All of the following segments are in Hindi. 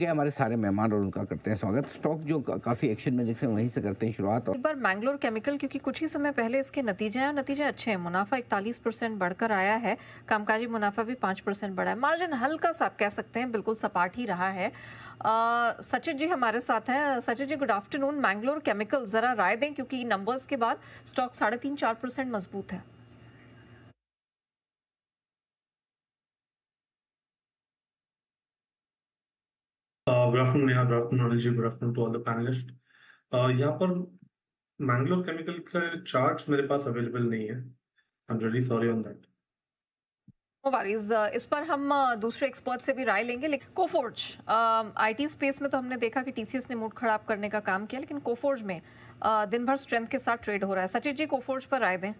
ये हमारे सारे मेहमान और उनका करते हैं स्वागत। स्टॉक जो काफ़ी एक्शन में दिख रहे हैं वहीं से करते हैं शुरुआत। एक बार मैंगलोर केमिकल, क्योंकि कुछ ही समय पहले इसके नतीजे हैं और नतीजे अच्छे हैं। मुनाफा 41% बढ़कर आया है। कामकाजी मुनाफा भी 5% बढ़ा है। मार्जिन हल्का सा आप कह सकते हैं बिल्कुल सपाट ही रहा है। सचिन जी हमारे साथ हैं। Sachin ji good afternoon. Mangalore chemical जरा राय दें, क्योंकि नंबर्स के बाद स्टॉक 3.5-4% मजबूत है। Good afternoon Neha, good afternoon Anil ji, good afternoon to all the panelist. यहाँ पर मैंगलोर केमिकल का चार्ट्स मेरे पास अवेलेबल नहीं है। I am really sorry on that. No worries, इस पर हम दूसरे एक्सपर्ट से भी राय लेंगे। लेकिन कोफोर्ज आईटी स्पेस में तो हमने देखा कि टीसीएस ने मूड खराब करने का काम किया, लेकिन कोफोर्ज में दिन भर स्ट्रेंथ के साथ ट्रेड हो रहा है। सचिन जी कोफोर्ज पर राय दें।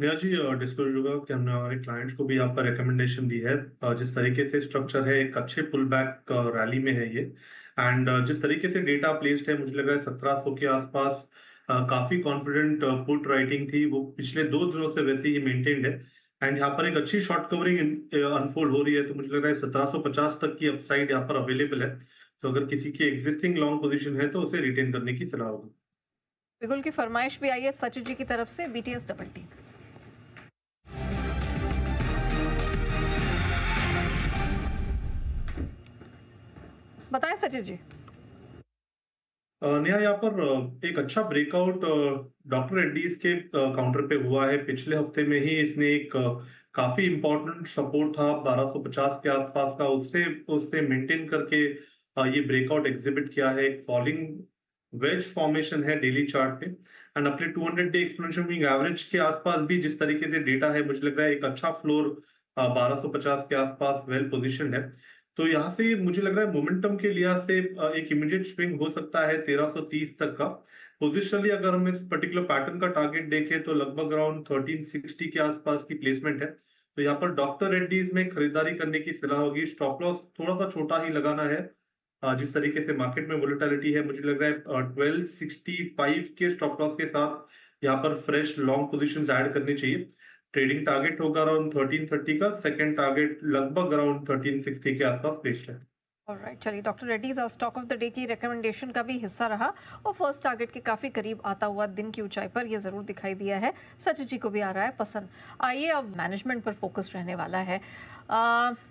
नेहा जी, डिस्क्लोज होगा कि हमने हमारे क्लाइंट्स को भी यहाँ पर रिकमेंडेशन दी है। जिस तरीके से स्ट्रक्चर है, एक अच्छे पुल बैक रैली में है ये। एंड जिस तरीके से डेटा प्लेस्ड है, मुझे लग रहा है 1700 के आसपास काफी कॉन्फिडेंट पुट राइटिंग थी, वो पिछले 2 दिनों से वैसे ही मेंटेन्ड है। एंड यहाँ पर एक अच्छी शॉर्ट कवरिंग अनफोल्ड हो रही है, तो मुझे लग रहा है 1750 तक की अपसाइड यहाँ पर अवेलेबल है। तो अगर किसी की एग्जिस्टिंग लॉन्ग पोजीशन है तो उसे रिटेन करने की सलाह होगी। बिगुल की फरमाइश भी आई है सचिन जी की तरफ से। बीटीएस डबल टी बताएं सचिन जी। नेहा, यहाँ पर एक अच्छा ब्रेकआउट डॉक्टर रेड्डीज के काउंटर पे हुआ है। पिछले हफ्ते में ही इसने एक काफी इंपॉर्टेंट सपोर्ट था 1250 के आसपास का, उससे उससे मेंटेन करके ये ब्रेकआउट एग्जिबिट किया है। एक फॉलिंग वेज फॉर्मेशन है डेली चार्ट पे। एंड अपने 200 डे एक्सपोनेंशियल मूविंग एवरेज के आसपास भी जिस तरीके से डेटा है, मुझे लग रहा है एक अच्छा फ्लोर 1250 के आसपास वेल पोजिशन है। तो यहाँ से मुझे लग रहा है मोमेंटम के लिहाज से एक इमीडिएट स्विंग हो सकता है 1330 तक का। पोजिशनली अगर हम इस पर्टिकुलर पैटर्न का टारगेट देखें तो लगभग अराउंड 1360 के आसपास की प्लेसमेंट है। तो यहाँ पर डॉक्टर रेड्डीज में खरीदारी करने की सलाह होगी। स्टॉप लॉस थोड़ा सा छोटा ही लगाना है। जिस तरीके से मार्केट में वोलेटिलिटी है, मुझे लग रहा है 1265 के स्टॉप लॉस के साथ यहाँ पर फ्रेश लॉन्ग पोजीशंस ऐड करनी चाहिए। ट्रेडिंग टारगेट होगा अराउंड 1330 का। सेकंड टारगेट लगभग अराउंड 1360 के आसपास प्लेस्ड है। ऑलराइट, चलिए doctor Reddy stock of the day की रिकमेंडेशन का भी हिस्सा रहा और फर्स्ट टारगेट के काफी करीब आता हुआ दिन की ऊंचाई पर ये जरूर दिखाई दिया है। सचिन जी को भी आ रहा है पसंद। आइए अब मैनेजमेंट पर फोकस रहने वाला है।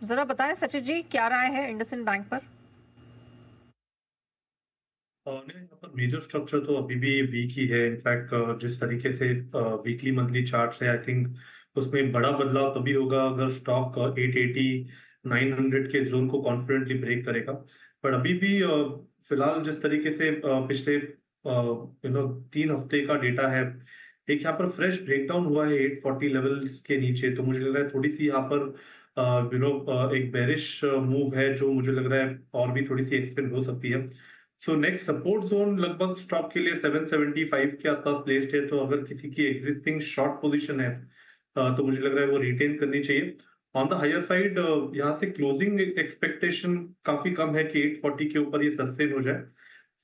जरा बताएं सचिन जी, क्या राय है इंडसइंड बैंक पर? नहीं, यहाँ पर मेजर स्ट्रक्चर तो अभी भी वीक ही है। इनफैक्ट जिस तरीके से वीकली मंथली चार्ट है, आई थिंक उसमें बड़ा बदलाव तभी होगा अगर स्टॉक 880 900 के जोन को कॉन्फिडेंटली ब्रेक करेगा। पर अभी भी फिलहाल जिस तरीके से पिछले 3 हफ्ते का डेटा है, एक यहाँ पर फ्रेश ब्रेकडाउन हुआ है 840 लेवल्स के नीचे। तो मुझे लग रहा है थोड़ी सी यहाँ पर एक बेरिश मूव है, जो मुझे लग रहा है और भी थोड़ी सी एक्सटेंड हो सकती है। सो नेक्स्ट सपोर्ट जोन लगभग स्टॉक के लिए 775 के आसपास प्लेस्ड है। तो अगर किसी की एग्जिस्टिंग शॉर्ट पोजीशन है तो मुझे लग रहा है वो रिटेन करनी चाहिए। ऑन द हायर साइड यहाँ से क्लोजिंग एक्सपेक्टेशन काफी कम है कि 840 के ऊपर ये सस्टेन हो जाए।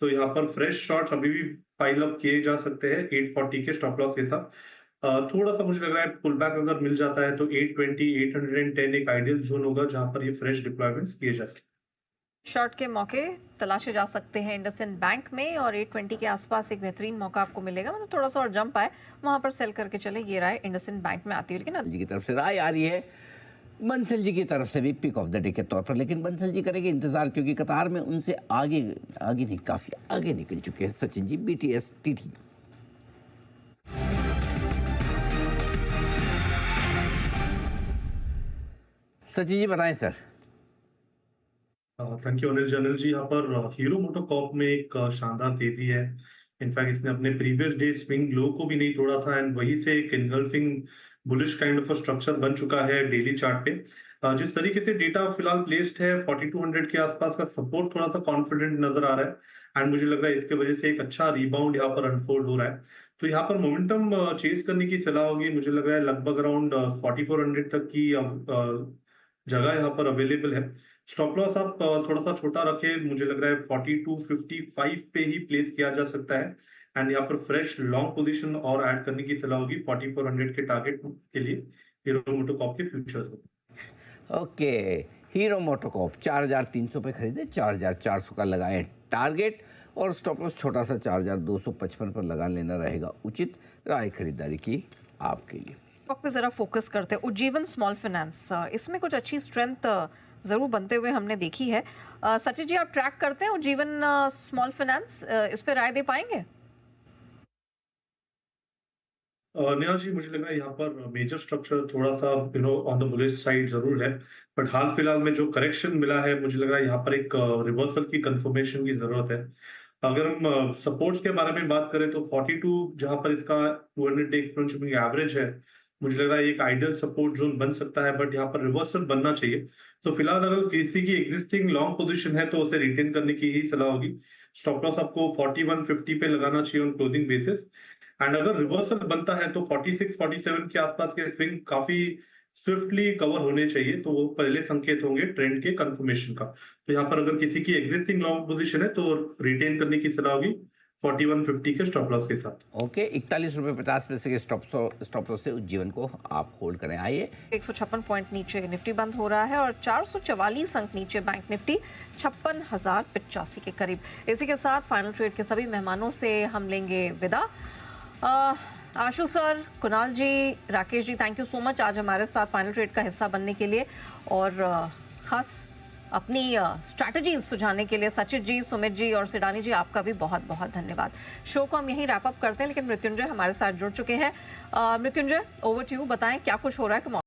तो यहाँ पर फ्रेश शॉट्स अभी भी पाइल अप किए जा सकते हैं 840 के स्टॉप लॉस के साथ। थोड़ा सा मुझे लग रहा है पुल बैक अगर मिल जाता है तो 820 810 एक आइडियल जोन होगा जहां पर ये फ्रेश डिप्लॉयमेंट्स किए जा सकते हैं। शॉर्ट के मौके तलाशे जा सकते हैं इंडसइंड बैंक में और 820 के आसपास एक बेहतरीन मौका आपको मिलेगा। मतलब थोड़ा सा और जंप आए वहां पर सेल करके चले, ये राय इंडसइंड बैंक में आती है। लेकिन जी की तरफ से राय आ रही है, बंसल जी की तरफ से भी पिक ऑफ द डे के तौर पर। लेकिन बंसल जी करेंगे इंतजार, क्योंकि कतार में उनसे आगे आगे नहीं, काफी आगे निकल चुके हैं सचिन जी। बीटीएस टीटी सचिन जी बताएं sir. Thank you Anil ji. यहाँ पर हीरो मोटोकॉर्प में एक शानदार तेजी है। इनफैक्ट इसने अपने प्रीवियस डे स्विंग लो को भी नहीं तोड़ा था, एंड वही से एक engulfing bullish kind of structure बन चुका है डेली चार्ट पे। जिस तरीके से डेटा फिलहाल प्लेस्ड है 4200 के आसपास का सपोर्ट थोड़ा सा कॉन्फिडेंट नजर आ रहा है। एंड मुझे लग रहा है इसके वजह से एक अच्छा रिबाउंड यहाँ पर अनफोल्ड हो रहा है। तो यहाँ पर मोमेंटम चेस करने की सलाह होगी। मुझे लग रहा है लगभग अराउंड 4400 तक की जगह यहाँ पर अवेलेबल है। स्टॉप लॉस आप थोड़ा सा छोटा रखे, मुझे लग रहा है 4255 पे ही प्लेस किया जा सकता है। एंड यहाँ पर फ्रेश लॉन्ग पोजीशन और ऐड करने की सलाह होगी 4400 के टारगेट के लिए हीरो मोटोकॉर्प के फ्यूचर्स में। ओके, हीरो मोटोकॉर्प 4,300 पे खरीदे, 4,400 का लगाएं टारगेट और स्टॉप लॉस छोटा सा 4,255 पर लगा लेना रहेगा उचित। राय खरीदारी की आपके लिए। वक्त पे जरा फोकस करते हैं उज्जीवन स्मॉल फाइनेंस, इसमें कुछ अच्छी स्ट्रेंथ जरूर बनते हुए हमने देखी है। सचिन जी, आप ट्रैक करते हैं उज्जीवन स्मॉल फाइनेंस, इस पे राय दे पाएंगे? नेहा जी, मुझे लगा यहाँ पर मेजर स्ट्रक्चर थोड़ा सा ऑन द बुलिश साइड जरूर है, बट हाल फिलहाल में जो करेक्शन मिला है मुझे लग रहा है यहाँ पर एक रिवर्सल की कंफर्मेशन की जरूरत है। अगर हम सपोर्ट्स के बारे में बात करें तो 42 जहां पर इसका 200 डे एक्सपोनेंशियल मूविंग एवरेज है, मुझे लग रहा है एक आइडियल सपोर्ट जोन बन सकता है, बट यहाँ पर रिवर्सल बनना चाहिए। तो फिलहाल अगर किसी की एग्जिस्टिंग लॉन्ग पोजीशन है तो उसे रिटेन करने की ही सलाह होगी। स्टॉप लॉस आपको 4150 पे लगाना चाहिए ऑन क्लोजिंग बेसिस, एंड अगर रिवर्सल बनता है तो 46 47 के आसपास के स्विंग काफी स्विफ्टली कवर होने चाहिए, तो वो पहले संकेत होंगे ट्रेंड के कंफर्मेशन का। तो यहाँ पर अगर किसी की एग्जिस्टिंग लॉन्ग पोजीशन है तो रिटेन करने की सलाह होगी 4150 के स्टॉप लॉस के साथ। ओके, 41.50 पैसे के स्टॉप लॉस से उज्जीवन को आप होल्ड करें। आइए, 156 पॉइंट नीचे निफ्टी बंद हो रहा है और 444 अंक नीचे बैंक निफ्टी 56,085 के करीब। इसी के साथ फाइनल ट्रेड के सभी मेहमानों से हम लेंगे विदा। Ashu sir, Kunal ji, Rakesh ji, thank you so much आज हमारे साथ फाइनल ट्रेड का हिस्सा बनने के लिए और खास अपनी स्ट्रैटेजीज सुझाने के लिए। सचिन जी, सुमित जी और सिडानी जी, आपका भी बहुत बहुत धन्यवाद। शो को हम यहीं रैप अप करते हैं, लेकिन मृत्युंजय हमारे साथ जुड़ चुके हैं। मृत्युंजय, ओवर टू यू, बताएं क्या कुछ हो रहा है।